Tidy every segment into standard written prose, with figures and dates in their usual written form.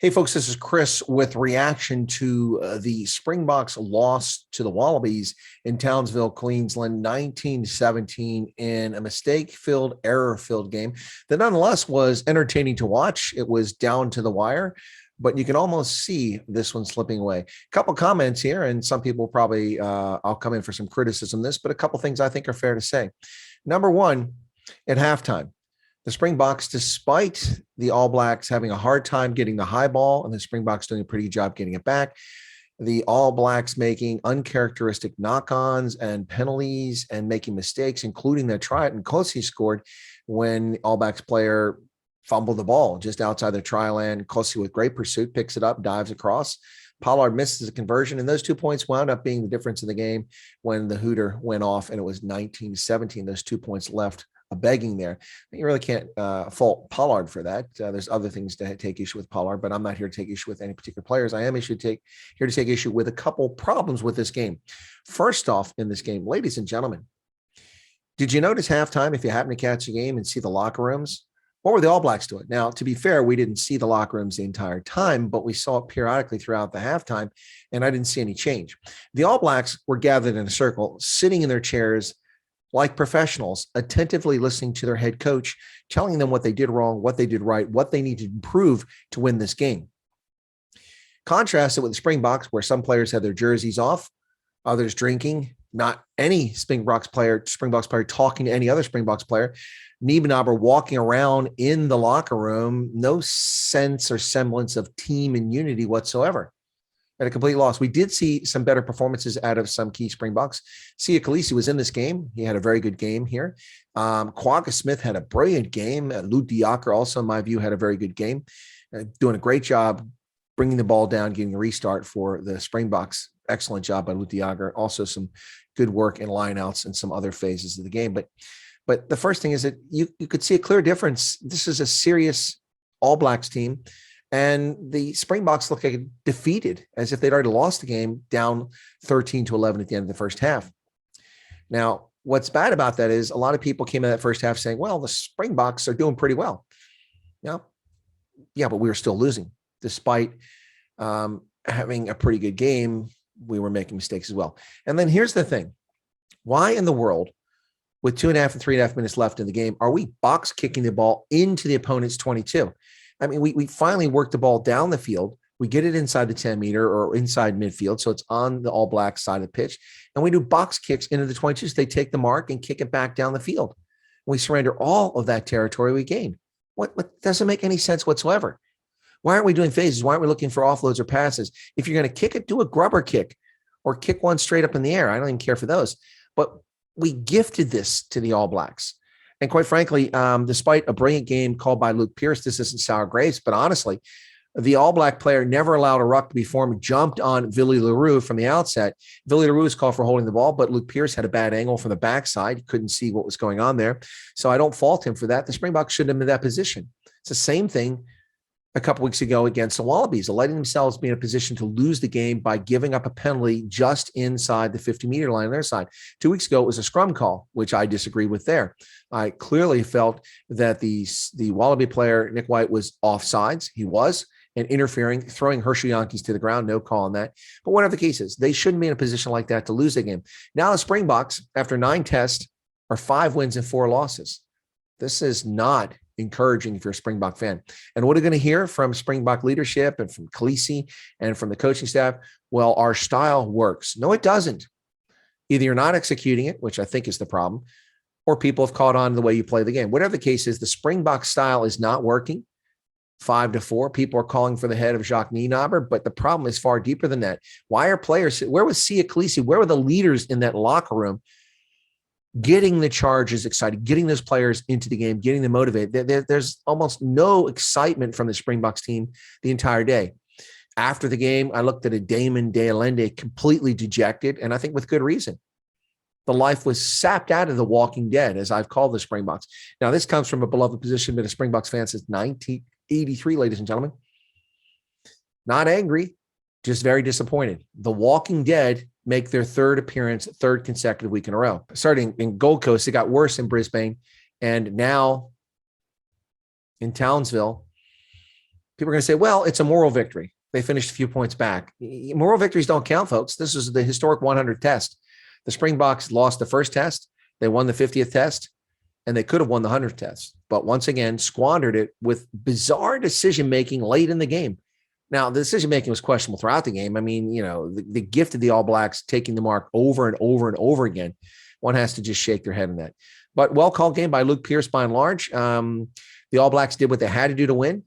Hey, folks, this is Chris with reaction to the Springboks loss to the Wallabies in Townsville, Queensland, 1917, in a mistake-filled, error-filled game that nonetheless was entertaining to watch. It was down to the wire, but you can almost see this one slipping away. A couple comments here, and some people probably, I'll come in for some criticism of this, but a couple things I think are fair to say. Number one, at halftime, the Springboks, despite the All Blacks having a hard time getting the high ball and the Springboks doing a pretty good job getting it back, the All Blacks making uncharacteristic knock-ons and penalties and making mistakes, including that try and Kosi scored when All Blacks player fumbled the ball just outside the try line. Kosi with great pursuit picks it up, dives across. Pollard misses a conversion, and those 2 points wound up being the difference in the game when the hooter went off, and it was 19-17. Those 2 points left a begging there. You really can't fault Pollard for that. There's other things to take issue with Pollard, but I'm not here to take issue with any particular players. I am here to take issue with a couple problems with this game. First off, in this game, ladies and gentlemen, did you notice halftime, if you happen to catch the game and see the locker rooms, what were the All Blacks doing? Now, to be fair, we didn't see the locker rooms the entire time, but we saw it periodically throughout the halftime, and I didn't see any change. The All Blacks were gathered in a circle, sitting in their chairs like professionals, attentively listening to their head coach, telling them what they did wrong, what they did right, what they need to improve to win this game. Contrast it with the Springboks, where some players had their jerseys off, others drinking, not any Springboks player talking to any other Springboks player. Niebenauer walking around in the locker room, no sense or semblance of team and unity whatsoever. At a complete loss. We did see some better performances out of some key Springboks. Siya Kolisi was in this game. He had a very good game here. Kwagga Smith had a brilliant game. Lood also, in my view, had a very good game. Doing a great job bringing the ball down, getting a restart for the Springboks. Excellent job by Lood. Also some good work in lineouts and some other phases of the game. But the first thing is that you could see a clear difference. This is a serious All Blacks team. And the Springboks look like defeated, as if they'd already lost the game, down 13-11 at the end of the first half. Now, what's bad about that is a lot of people came in that first half saying, well, the Springboks are doing pretty well. Yeah, but we were still losing. Despite having a pretty good game, we were making mistakes as well. And then here's the thing. Why in the world, with 2.5 and 3.5 minutes left in the game, are we box kicking the ball into the opponent's 22? I mean, we finally work the ball down the field. We get it inside the 10-meter or inside midfield, so it's on the All Black side of the pitch. And we do box kicks into the 22s. They take the mark and kick it back down the field. We surrender all of that territory we gained. What doesn't make any sense whatsoever. Why aren't we doing phases? Why aren't we looking for offloads or passes? If you're going to kick it, do a grubber kick or kick one straight up in the air. I don't even care for those. But we gifted this to the All Blacks. And quite frankly, despite a brilliant game called by Luke Pierce, this isn't sour grapes, but honestly, the All Black player never allowed a ruck to be formed, jumped on Willie Leroux from the outset. Willie Leroux was called for holding the ball, but Luke Pierce had a bad angle from the backside. He couldn't see what was going on there. So I don't fault him for that. The Springboks shouldn't have been in that position. It's the same thing a couple weeks ago against the Wallabies, letting themselves be in a position to lose the game by giving up a penalty just inside the 50-meter line on their side. 2 weeks ago, it was a scrum call, which I disagreed with there. I clearly felt that the Wallaby player, Nick White, was offsides. He was, and interfering, throwing Herschel Yankees to the ground. No call on that. But whatever the case is, they shouldn't be in a position like that to lose the game. Now the Springboks, after 9 tests, are 5 wins and 4 losses. This is not encouraging if you're a Springbok fan. And what are we going to hear from Springbok leadership and from Kolisi and from the coaching staff? Well, our style works. No, it doesn't. Either you're not executing it, which I think is the problem, or people have caught on to the way you play the game. Whatever the case is, the Springbok style is not working. 5-4. People are calling for the head of Jacques Nienaber, but the problem is far deeper than that. Why are players, where was Siya Kolisi? Where were the leaders in that locker room getting the Chargers excited, getting those players into the game, getting them motivated? There's almost no excitement from the Springboks team the entire day. After the game, I looked at a Damon De Allende completely dejected, and I think with good reason. The life was sapped out of the Walking Dead, as I've called the Springboks. Now, this comes from a beloved position, been a Springboks fan since 1983, ladies and gentlemen. Not angry, just very disappointed. The Walking Dead make their third consecutive week in a row. Starting in Gold Coast, it got worse in Brisbane, and now in Townsville, People are going to say, well, it's a moral victory. They finished a few points back. Moral victories don't count, folks. This is the historic 100 test. The Springboks lost the first test. They won the 50th test, and they could have won the 100th test, but once again, squandered it with bizarre decision-making late in the game. Now, the decision-making was questionable throughout the game. I mean, the gift of the All Blacks taking the mark over and over and over again. One has to just shake their head in that. But well-called game by Luke Pierce by and large. The All Blacks did what they had to do to win,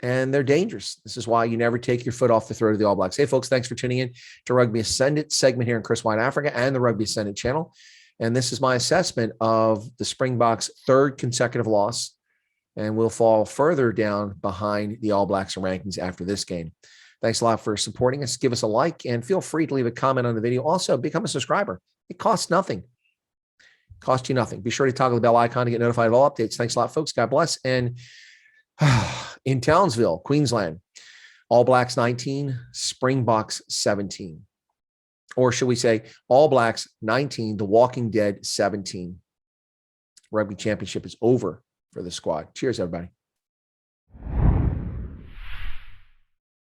and they're dangerous. This is why you never take your foot off the throat of the All Blacks. Hey, folks, thanks for tuning in to Rugby Ascendant segment here in Chris Wyatt Africa and the Rugby Ascendant channel. And this is my assessment of the Springboks' third consecutive loss, and we'll fall further down behind the All Blacks rankings after this game. Thanks a lot for supporting us. Give us a like, and feel free to leave a comment on the video. Also, become a subscriber. It costs nothing. Cost you nothing. Be sure to toggle the bell icon to get notified of all updates. Thanks a lot, folks. God bless. And in Townsville, Queensland, All Blacks 19, Springboks 17. Or should we say All Blacks 19, The Walking Dead 17. Rugby championship is over for the squad. Cheers, everybody.